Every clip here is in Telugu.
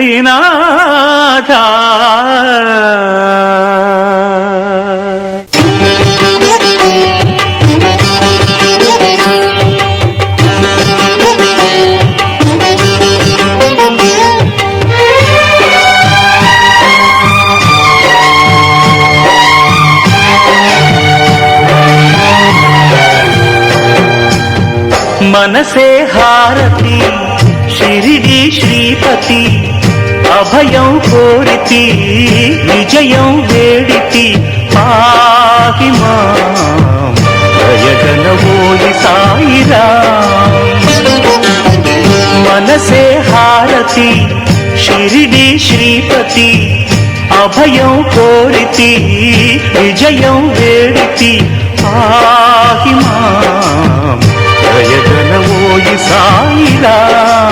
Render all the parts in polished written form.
సాయినాథా మనసే హారతి షిరిడి శ్రీపతి అభయం కోరితి విజయం వేడితి పాహి మాం దయగనవోయి సాయిరాం మనసే హారతి షిరిడి శ్రీపతి అభయం కోరితి విజయం వేడితి పాహి మాం దయగనవోయి సాయిరాం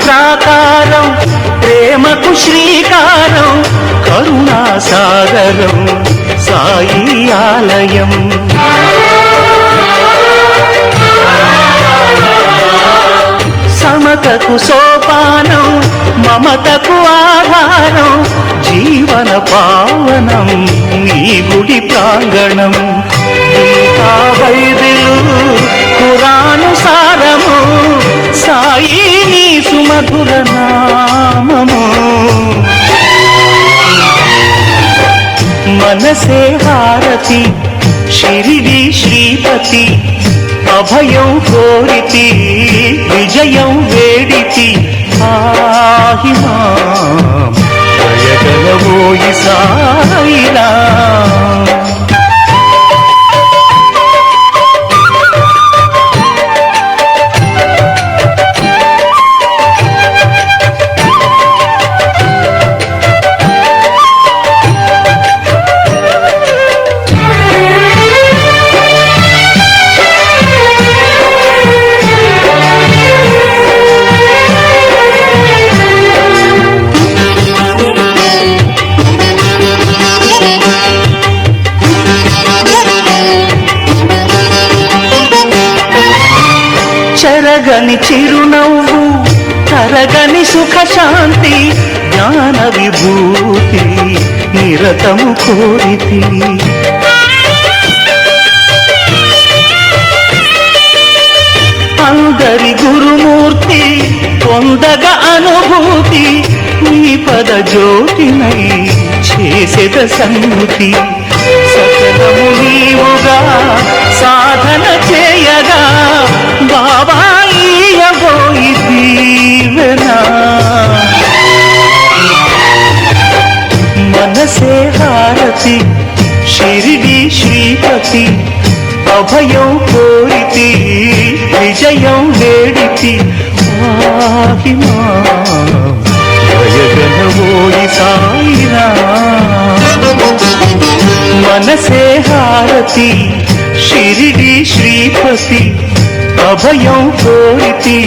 ప్రాకారం ప్రేమకు శ్రీకారం కరుణాసాగరం సాయి ఆలయం సమతకు సోపానం మమతకు ఆధారం జీవన పావనం నీ గుడి ప్రాంగణం గీతా బైబిలు ఖురాను సారము సాయి నీ సుమధుర నామము మనసే హారతి షిరిడి శ్రీపతి అభయం కోరితి విజయం వేడితి పాహి మాం దయగనవోయి సాయిరాం చెరగని చిరునవ్వు తరగని సుఖశాంతి జ్ఞాన విభూతి నిరతము కోరితి అందరి గురుమూర్తి పొందగ అనుభూతి నీ పద జ్యోతినై చేసెద సన్నుతి సకలము నీవుగా సాధన చేయగా బాబా ఈయబోయి దీవెనా మనసే హారతి షిరిడి శ్రీపతి అభయం కోరితి విజయం వేడితి వాహిమా జయగణవోయి సాయినా మనసే హారతి షిరిడి శ్రీపతి అభయం కోరితి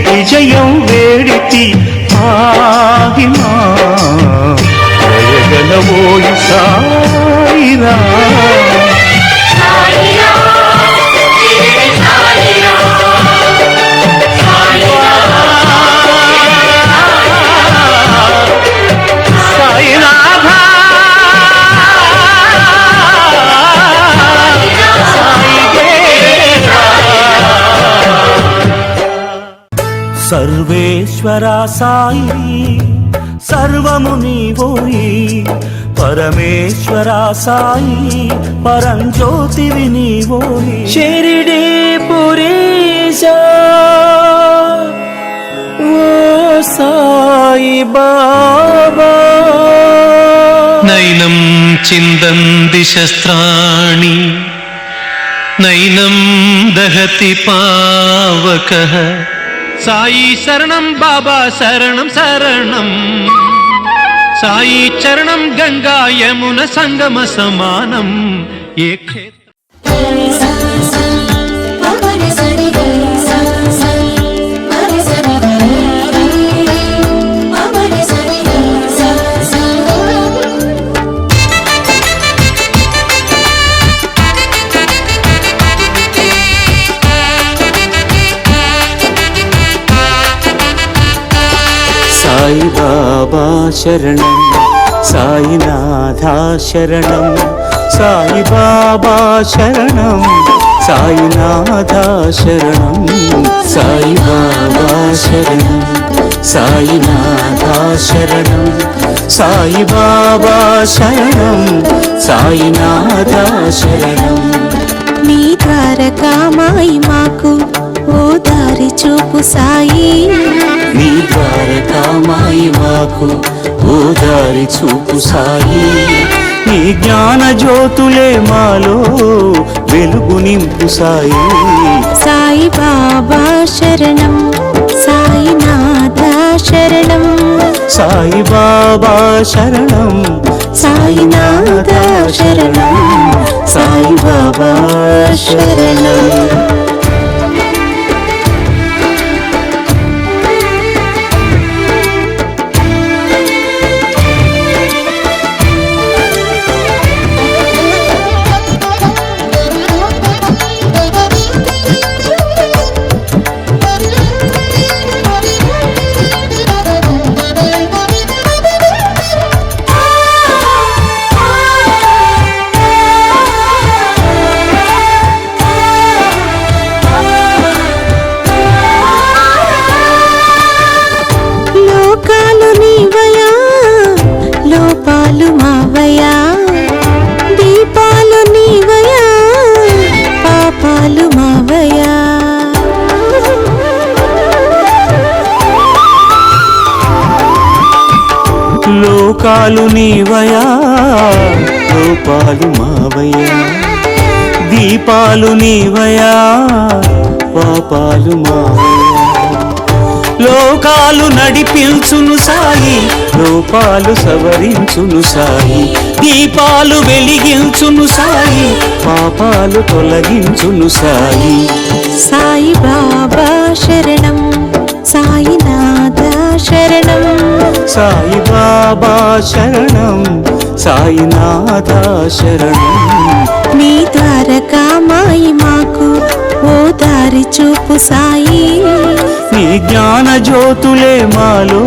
విజయం వేడితి ఆహిమా జయగణవోయి సాయినా సర్వేశ్వరా సాయి సర్వము నీవోయి పరమేశ్వరా సాయి పరంజ్యోతివి నీవోయి షిరిడి పురీశా ఓ సాయి బాబా నైనం చిందంది శస్త్రాణి నైనం దహతి పావకః సాయి శరణం బాబా శరణం శరణం సాయి చరణం గంగా యమున సంగమ సమానం ఏ సాయి బాబా శరణం సాయినాథా శరణం సాయి బాబా శరణం సాయినాథా శరణం సాయి బాబా శరణం సాయినాథా శరణం సాయి బాబా శరణం సాయినాథా శరణం నీ ద్వారకామాయి మాకు ఓ దారి చూపు సాయి నీ ద్వారకామాయి మాకు ఓ దారి చూపు సాయి నీ జ్ఞాన జ్యోతులే మాలో వెలుగు నింపు సాయి సాయి బాబా శరణం సాయినాథ శరణం సాయి బాబా శరణం సాయినాథ శరణం సాయి బాబా శరణం లోకాలు నీవయా లోపాలు మావయ్యా దీపాలు నీవయా పాపాలు మావయ్యా లోకాలు నడిపించును సాయి లోపాలు సవరించును సాయి దీపాలు వెలిగించును సాయి పాపాలు తొలగించును సాయి సాయి బాబా శరణం సాయినాథ శరణం సాయి బాబా శరణం సాయినాథ శరణం నీ ద్వారకామాయి మాకు ఓ దారి చూపు సాయి నీ జ్ఞాన జ్యోతులే మాలో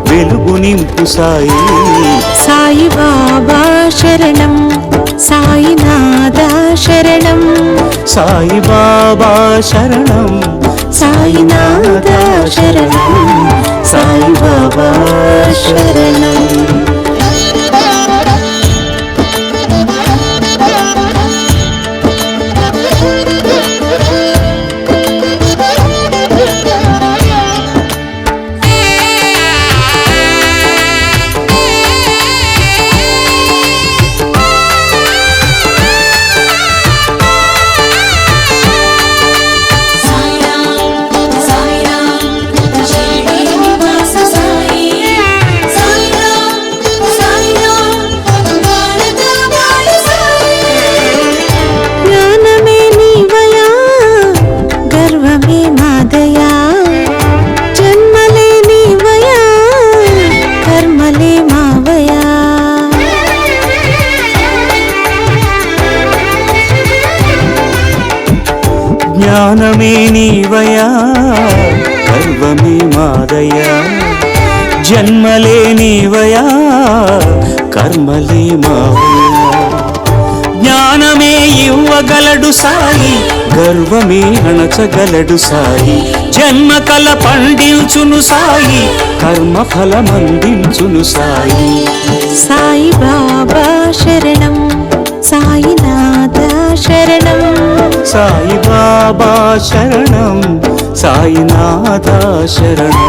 వెలుగు నింపు సాయి సాయి బాబా శరణం సాయినాథ శరణం సాయి బాబా శరణం సాయినాథ శరణం సాయి బాబా శరణం జ్ఞానమే నీవయా గర్వమే మాదయా జన్మలే నీవయా కర్మలే మావయా జ్ఞానమే ఇవ్వగలడు సాయి గర్వమే అణచగలడు సాయి జన్మ కల పండించును సాయి కర్మ ఫలమందించును సాయి సాయి బాబా శరణం సాయినాథ శరణం సాయి బాబా శరణం సాయినాథ శరణం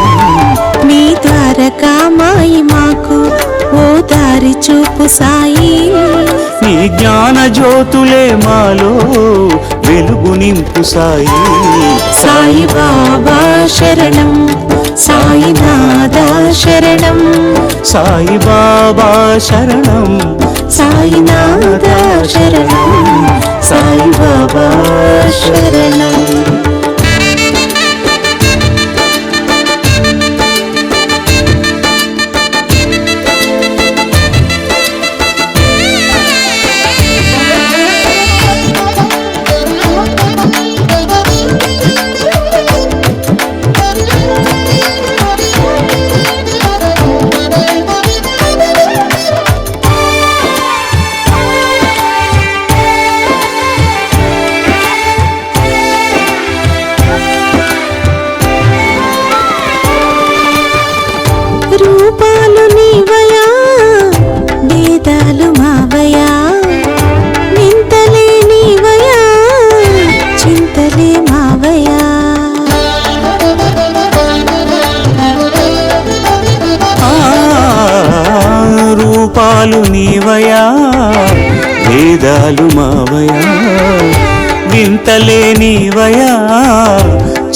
నీ ద్వారకామాయి మాకు ఓ దారి చూపు సాయి నీ జ్ఞాన జ్యోతులే మాలో వెలుగు నింపు సాయి సాయి బాబా శరణం సాయినాథ శరణం సాయి బాబా శరణం సాయినాథ శరణం సాయి బాబా శరణం రూపాలు నీవయా వేదాలు మావయా వింతలే నీవయా చింతలే మావయా రూపాలు నీవయా వేదాలు మావయా వింతలే నీవయా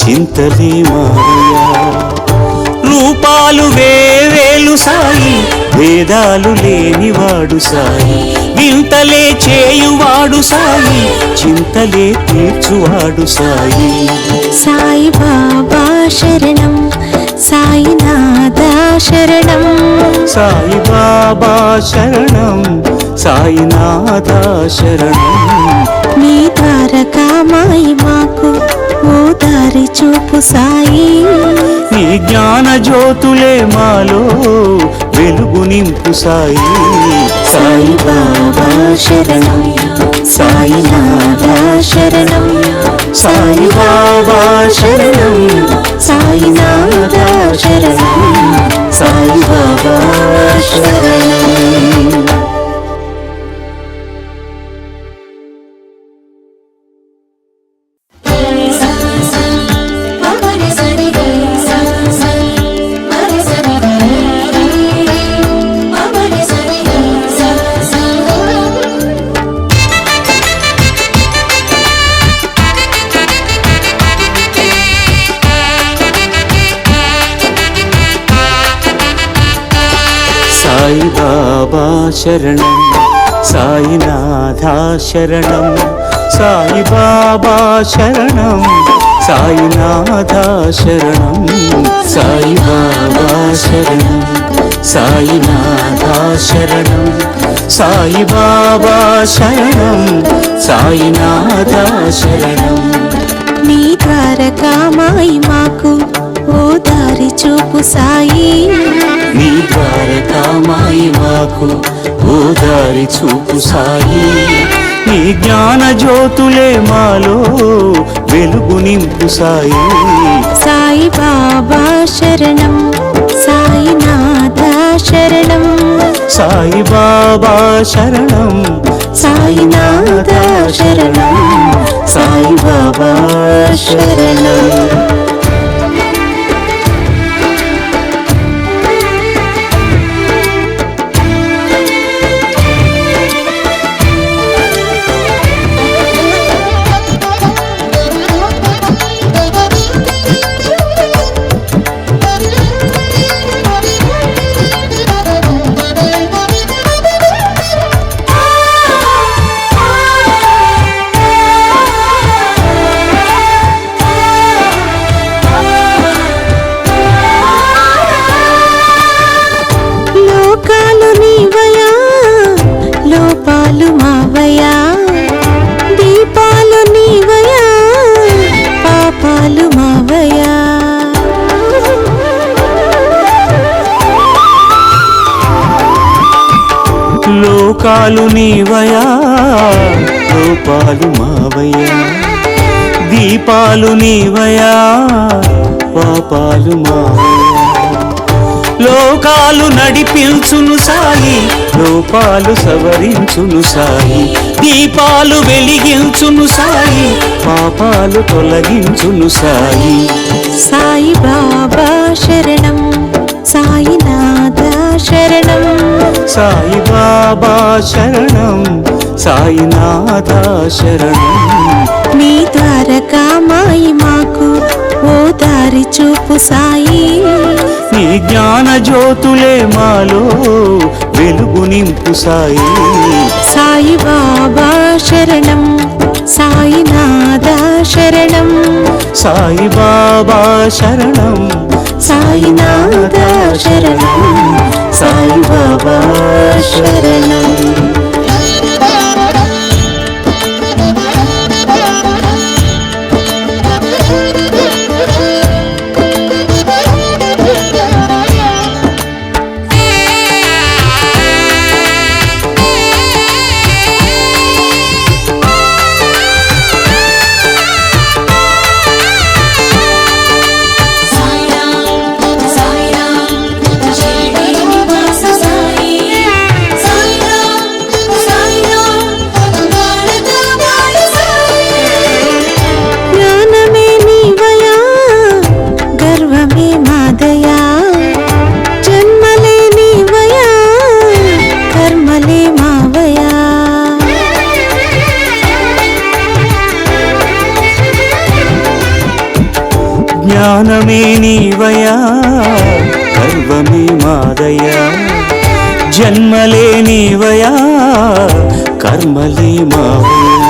చింతలే మావయా రూపాలు వేవేలు సాయి వేదాలు లేనివాడు సాయి వింతలే చేయువాడు సాయి చింతలే తీర్చువాడు సాయి సాయి బాబా శరణం సాయినాథ శరణం సాయి బాబా శరణం సాయినాథ శరణం నీ ద్వారకామాయి మాకు ఓ దారి చూపు సాయి నీ జ్ఞాన జ్యోతులే మాలో వెలుగు నింపు సాయి సాయి బాబా శరణం సాయినాథ శరణం సాయి బాబా శరణం సాయినాథ శరణం సాయి బాబా శరణం సాయి బాబా శరణం సాయినాథ శరణం సాయి బాబా శరణం సాయినాథ శరణం సాయి బాబా శరణం సాయినాథ శరణం సాయి బాబా శరణం సాయినాథ శరణం నీ ద్వారకామాయి మాకు ఓ దారి చూపు సాయి నీ ద్వారకామాయి మాకు ఓ దారి చూపు సాయి నీ జ్ఞాన జ్యోతులే మాలో వెలుగు నింపు సాయి సాయి బాబా శరణం సాయినాథ శరణం సాయి బాబా శరణం సాయినాథ శరణం సాయి బాబా శరణం లోకాలు నీవయా లోపాలు మావయ్యా దీపాలు నీవయా పాపాలు మావయ్యా లోకాలు నడిపించును సాయి లోపాలు సవరించును సాయి దీపాలు వెలిగించును సాయి పాపాలు తొలగించును సాయి సాయి బాబా శరణం సాయినాథ శరణం సాయి బాబా శరణం సాయినాథ శరణం నీ ద్వారకా మాయి మాకు ఓ దారి చూపు సాయి నీ జ్ఞాన జ్యోతులే మాలో వెలుగు నింపు సాయి సాయి బాబా శరణం సాయినాథ శరణం సాయి బాబా శరణం సాయినాథ శరణం సాయి బాబా శరణం జ్ఞానమే నీవయా గర్వమే మాదయా జన్మలే నీవయా కర్మలే మావయా జ్ఞానమే నీవయా గర్వమే మాదయా జన్మలే నీవయా కర్మలే మావయా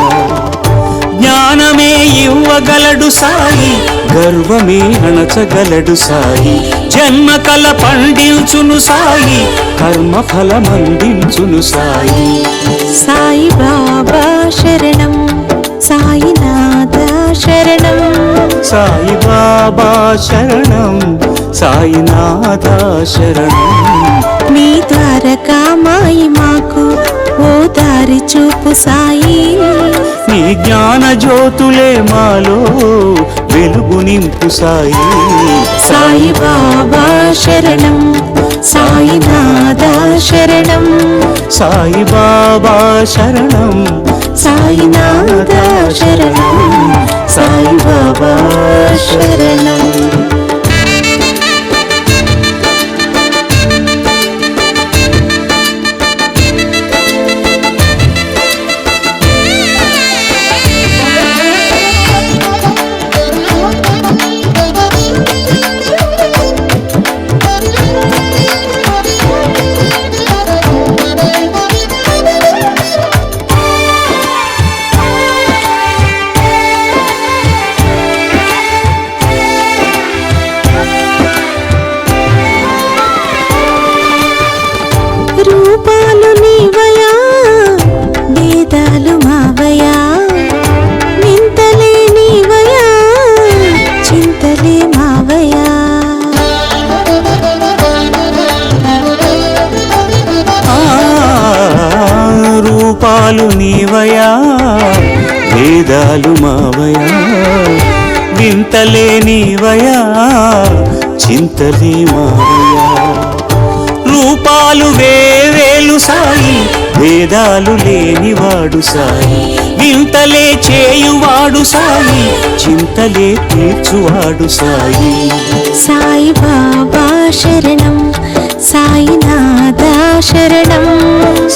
జ్ఞానమే ఇవ్వగలడు సాయి గర్వమే అణచగలడు సాయి జన్మ కల పండించును సాయి కర్మ ఫలమందించును సాయి సాయి బాబా శరణం సాయినాథ శరణం సాయి బాబా శరణం సాయినాథ శరణం నీ ద్వారకా మాయి మాకు ఓ దారి చూపు సాయి నీ జ్ఞాన జ్యోతులే మాలో వెలుగు నింపు సాయి సాయి బాబా శరణం సాయినాథ శరణం సాయి బాబా శరణం సాయినాథ శరణం సాయి బాబా శరణం రూపాలు నీవయా వేదాలు మావయా వింతలే నీవయా చింతలే మావయా రూపాలు నీవయా వేదాలు మావయా వింతలే నీవయా చింతలే మావయా రూపాలు వేవేలు సాయి వేదాలు లేనివాడు సాయి వింతలే చేయువాడు సాయి చింతలే తీర్చువాడు సాయి సాయి బాబా శరణం సాయినాథ శరణం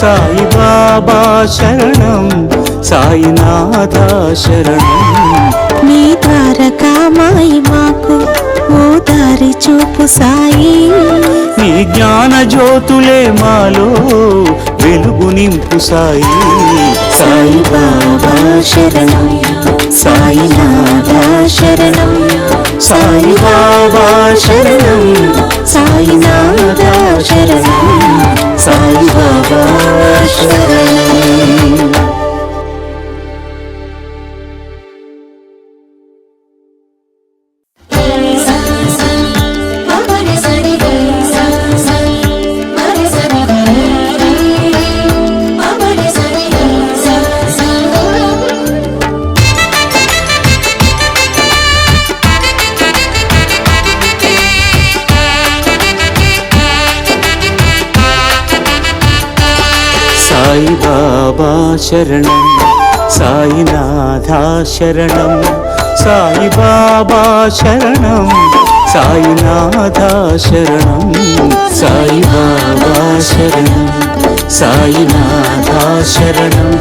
సాయి బాబా శరణం సాయినాథ శరణం నీ ద్వారకా మాయి మాకు ఓ దారి చూపు సాయి నీ జ్ఞాన జ్యోతులే మాలో వెలుగు నింపు సాయి సాయి బాబా శరణం సాయినాథ శరణం సాయి బాబా శరణం సాయినాథ శరణం సాయి బాబా శరణం Baba శరణం సాయినాథ శరణం సాయిబాబా శరణం సాయినాథ శరణం సాయిబాబా శరణం సాయినాథ శరణం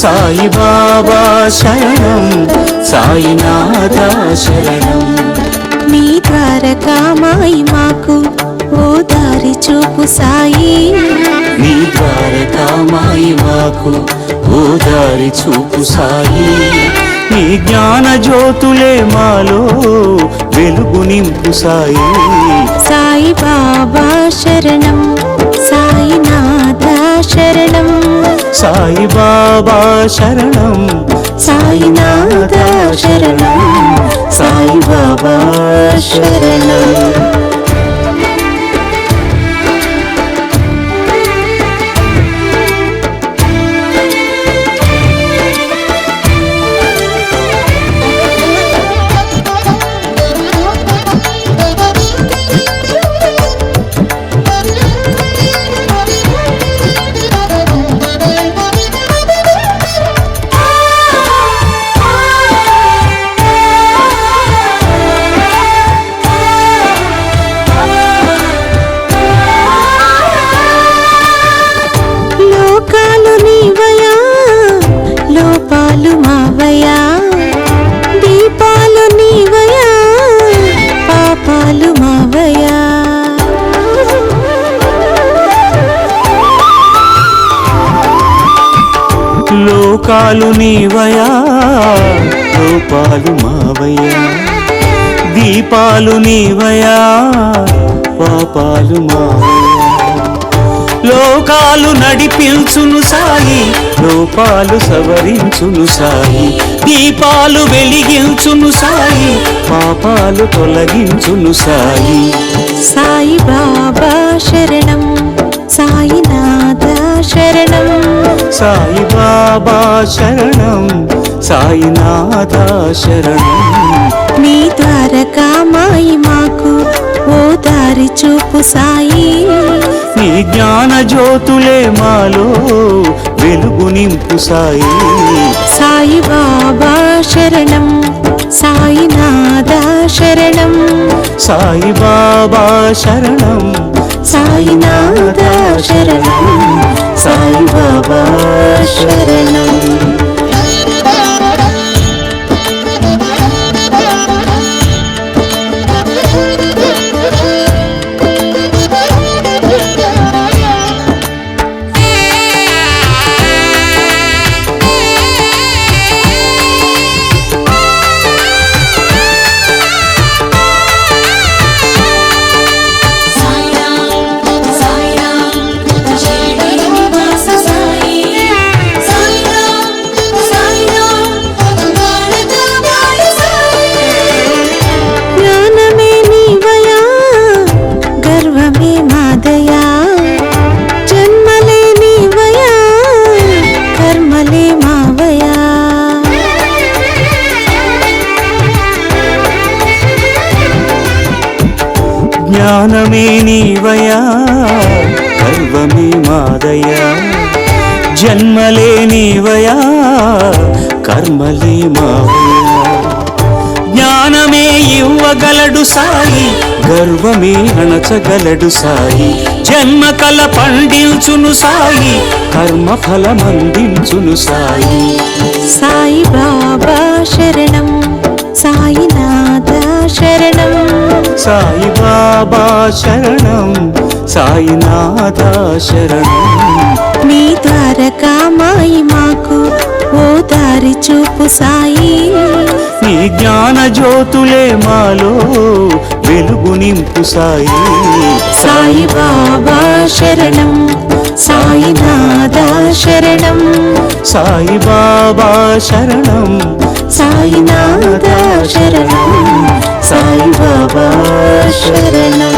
సాయిబాబా శరణం సాయినాథ శరణం నీ ద్వారకామాయి మాకు ఓ దారి చూపు సాయి నీ ద్వారకామాయి మాకు ఓ దారి చూపు సాయి నీ జ్ఞాన జ్యోతులే మాలో వెలుగు నింపు సాయి సాయి బాబా శరణం సాయినాథ శరణం సాయిబాబా శరణం సాయినాథ శరణం సాయిబాబా శరణం లోకాలు నీవయా లోపాలు మావయా దీపాలు నీవయా పాపాలు మావయా లోకాలు నీవయా లోపాలు మావయ్యా దీపాలు నీవయా పాపాలు మావయ్యా లోకాలు నడిపించును సాయి లోపాలు సవరించును సాయి దీపాలు వెలిగించును సాయి పాపాలు తొలగించును సాయి సాయి బాబా శరణం సాయినాథ శరణం సాయిబాబా శరణం సాయినాథ శరణం నీ ద్వారకామాయి మాకు ఓ దారి చూపు సాయి నీ జ్ఞాన జ్యోతులే మాలో వెలుగు నింపు సాయి సాయి బాబా శరణం సాయినాథ శరణం సాయిబాబా శరణం సాయినాథ శరణం సాయిబాబా శరణం జ్ఞానమే నీవయా గర్వమే మాదయా జన్మలే నీవయా కర్మలే మావయా జ్ఞానమే నీవయా గర్వమే మాదయా జన్మలే నీవయా కర్మలే మావయా జ్ఞానమే ఇవ్వగలడు సాయి గర్వమే అణచగలడు సాయి జన్మ కల పండించును సాయి కర్మ ఫలమందించును సాయి సాయి బాబా శరణం సాయినాథ శరణం సాయిబాబా శరణం సాయినాథ శరణం నీ ద్వారకామాయి మాకు ఓ దారి చూపు సాయి నీ జ్ఞాన జ్యోతులే మాలో వెలుగు నింపు సాయి సాయి బాబా శరణం సాయినాథ శరణం సాయిబాబా శరణం సాయినాథ శరణం సాయిబాబా శరణం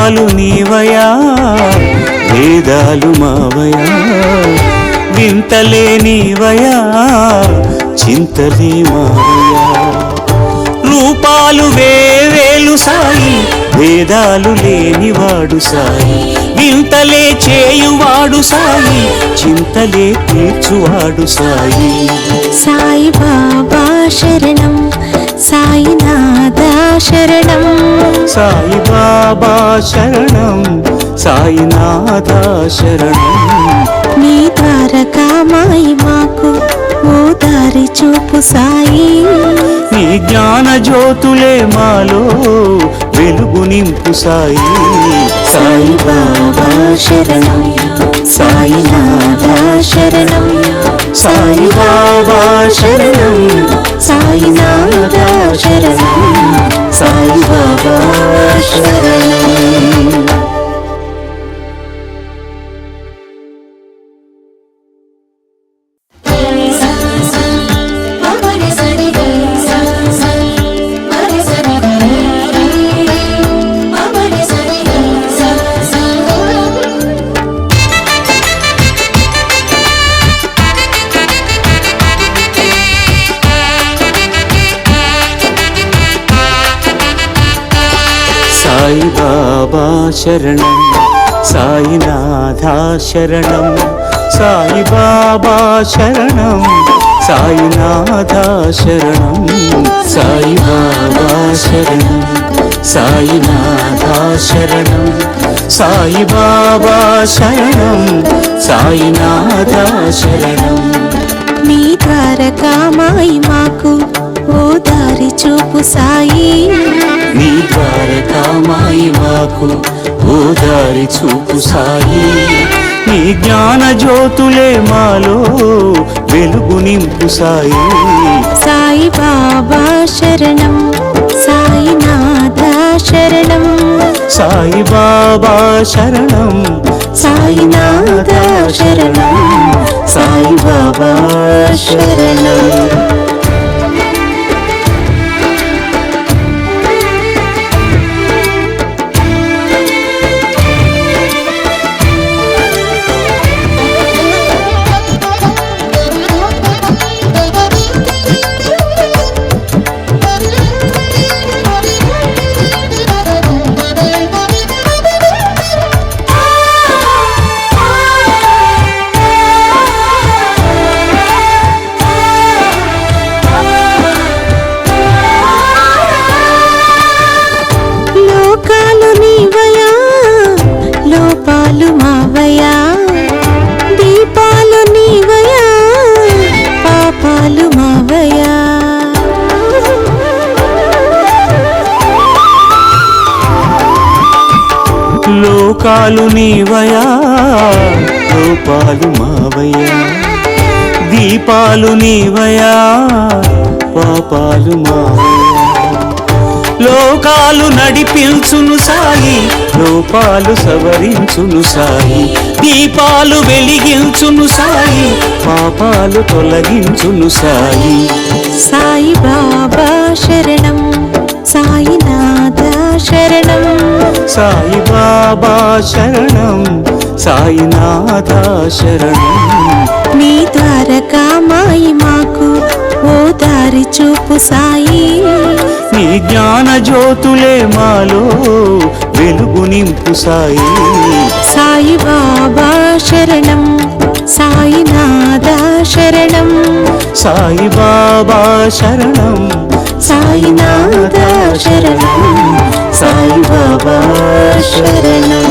రూపాలు నీవయా వేదాలు మావయా వింతలే నీవయా చింతలే మావయా రూపాలు వేవేలు సాయి వేదాలు లేనివాడు సాయి వింతలే చేయువాడు సాయి చింతలే తీర్చువాడు సాయి సాయి బాబా శరణం సాయినాథ శరణం సాయి బాబా శరణం సాయినాథ శరణం నీ ద్వారకా మాయి మాకు ఓ దారి చూపు సాయి నీ జ్ఞాన జ్యోతులే మాలో వెలుగు నింపు సాయి సాయి బాబా శరణం సాయినాథ శరణం సాయి బాబా శరణం సాయినాథ శరణం సాయి బాబా శరణం సాయి బాబా శరణం సాయినాథ శరణం సాయి బాబా శరణం సాయినాథ శరణం సాయి బాబా శరణం సాయినాథ శరణం సాయి బాబా శరణం సాయినాథ శరణం నీ ద్వారకా మాయి మాకు ఓ దారి చూపు సాయి నీ ద్వారకా మాయి మాకు ఓ దారి చూపు సాయి నీ జ్ఞాన జ్యోతులే మాలో వెలుగు నింపు సాయి సాయి బాబా శరణం సాయినాథ శరణం సాయి బాబా శరణం సాయినాథ శరణం సాయి బాబా శరణం లోకాలు నీవయా లోపాలు మావయా దీపాలు నీవయా పాపాలు మావయా లోకాలు నీవయా రూపాలు మావయ్యా దీపాలు నీవయా పాపాలు మావయ్యా లోకాలు నడిపించును సాయి లోపాలు సవరించును సాయి దీపాలు వెలిగించును సాయి పాపాలు తొలగించును సాయి సాయి బాబా శరణం సాయినాథ శరణం సాయి బాబా శరణం సాయినాథ శరణం నీ ద్వారకా మాయి మాకు ఓ దారి చూపు సాయి నీ జ్ఞాన జ్యోతులే మాలో వెలుగు నింపు సాయి సాయి బాబా శరణం సాయినాథ శరణం సాయి బాబా శరణం సాయినాథ శరణం సాయి బాబా శరణం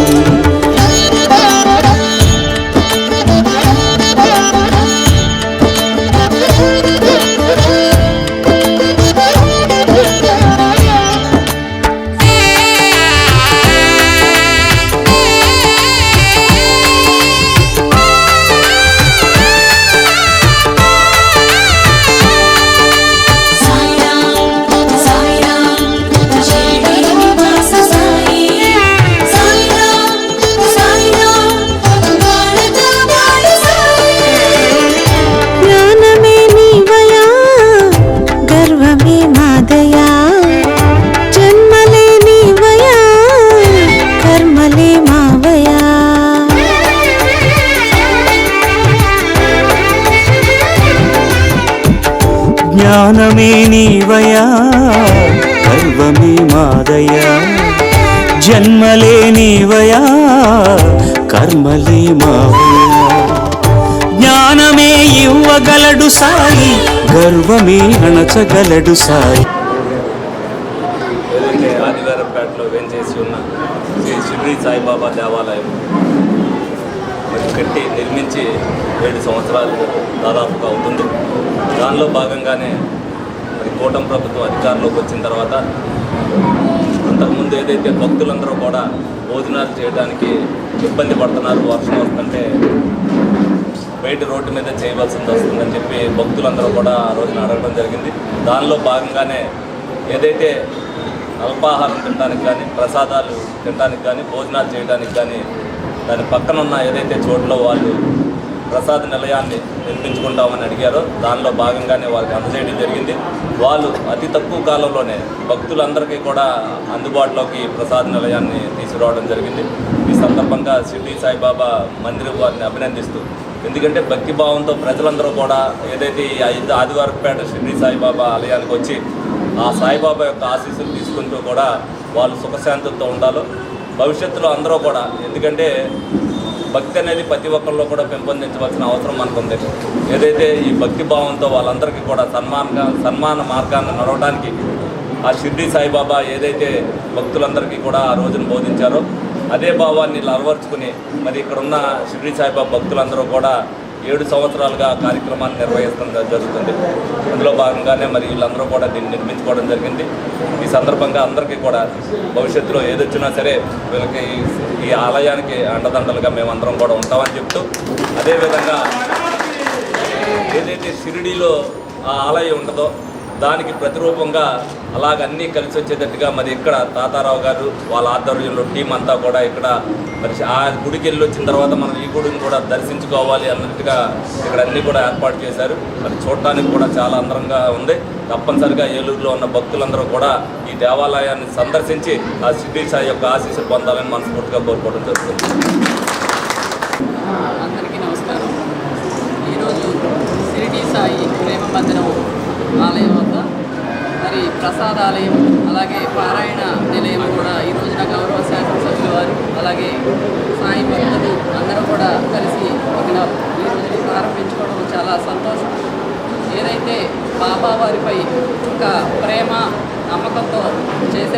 జ్ఞానమే నీవయా గర్వమే మాదయా జన్మలే నీవయా కర్మలే మావయా జ్ఞానమే ఇవ్వగలడు సాయి గర్వమే అణచగలడు సాయి. ఏదైతే ఆదివారంపేటలో వేంచేసి ఉన్న శ్రీ షిరిడి సాయిబాబా దేవాలయం మరి కట్టి నిర్మించి 7 సంవత్సరాలు దాదాపుగా అవుతుంది. దానిలో భాగంగానే మరి కూటమి ప్రభుత్వం అధికారంలోకి వచ్చిన తర్వాత అంతకుముందు ఏదైతే భక్తులందరూ కూడా భోజనాలు చేయడానికి ఇబ్బంది పడుతున్నారు, వర్షం వస్తుంటే బయట రోడ్డు మీద చేయవలసింది వస్తుందని చెప్పి భక్తులందరూ కూడా ఆ రోజున అడగడం జరిగింది. దానిలో భాగంగానే ఏదైతే అల్పాహారం తినడానికి కానీ, ప్రసాదాలు తినడానికి కానీ, భోజనాలు చేయడానికి కానీ దాని పక్కన ఉన్న ఏదైతే చోట్ల వాళ్ళు ప్రసాద నిలయాన్ని నిర్మించుకుంటామని అడిగారో దానిలో భాగంగానే వాళ్ళకి అందజేయడం జరిగింది. వాళ్ళు అతి తక్కువ కాలంలోనే భక్తులందరికీ కూడా అందుబాటులోకి ప్రసాద నిలయాన్ని తీసుకురావడం జరిగింది. ఈ సందర్భంగా షిరిడి సాయిబాబా మందిరం వారిని అభినందిస్తూ, ఎందుకంటే భక్తిభావంతో ప్రజలందరూ కూడా ఏదైతే ఈ ఆదివారపేట షిరిడి సాయిబాబా ఆలయానికి వచ్చి ఆ సాయిబాబా యొక్క ఆశీస్సులు తీసుకుంటూ కూడా వాళ్ళు సుఖశాంతులతో ఉండాలో, భవిష్యత్తులో అందరూ కూడా, ఎందుకంటే భక్తి అనేది ప్రతి ఒక్కరిలో కూడా పెంపొందించవలసిన అవసరం మనకుంది. ఏదైతే ఈ భక్తి భావంతో వాళ్ళందరికీ కూడా సన్మాన మార్గాన్ని నడవడానికి ఆ షిరిడి సాయిబాబా ఏదైతే భక్తులందరికీ కూడా ఆ రోజున బోధించారో అదే భావాన్ని అలవర్చుకుని మరి ఇక్కడున్న షిరిడి సాయిబాబా భక్తులందరూ కూడా 7 సంవత్సరాలుగా కార్యక్రమాన్ని నిర్వహించడం జరుగుతుంది. అందులో భాగంగానే మరి వీళ్ళందరూ కూడా దీన్ని నిర్మించుకోవడం జరిగింది. ఈ సందర్భంగా అందరికీ కూడా భవిష్యత్తులో ఏదొచ్చినా సరే వీళ్ళకి ఈ ఆలయానికి అండదండలుగా మేమందరం కూడా ఉంటామని చెప్తూ, అదేవిధంగా ఏదైతే షిరిడీలో ఆ ఆలయం ఉంటుందో దానికి ప్రతిరూపంగా అలాగ అన్నీ కలిసి వచ్చేటట్టుగా మరి ఇక్కడ తాతారావు గారు వాళ్ళ ఆధ్వర్యంలో టీం అంతా కూడా ఇక్కడ మరి ఆ గుడికి వెళ్ళి వచ్చిన తర్వాత మనం ఈ గుడిని కూడా దర్శించుకోవాలి అన్నట్టుగా ఇక్కడ అన్నీ కూడా ఏర్పాటు చేశారు. మరి చూడటానికి కూడా చాలా అందంగా ఉంది. తప్పనిసరిగా ఏలూరులో ఉన్న భక్తులందరూ కూడా ఈ దేవాలయాన్ని సందర్శించి ఆ షిరిడి సాయి యొక్క ఆశీస్సులు పొందాలని మనస్ఫూర్తిగా కోరుకోవడం జరుగుతుంది. అందరికీ నమస్కారం. ఈరోజు షిరిడి సాయి ప్రేమ మందిరం ఆలయం వద్ద మరి ప్రసాదాలయం అలాగే పారాయణ నిలయం కూడా ఈ రోజున గౌరవ శాసనసభ్యుల వారు అలాగే సాయి భక్తులు అందరూ కూడా కలిసి ఇక్కడ ఈ రోజుని ప్రారంభించుకోవడం చాలా సంతోషం. ఏదైతే బాబా వారిపై ఒక ప్రేమ నమ్మకంతో చేసే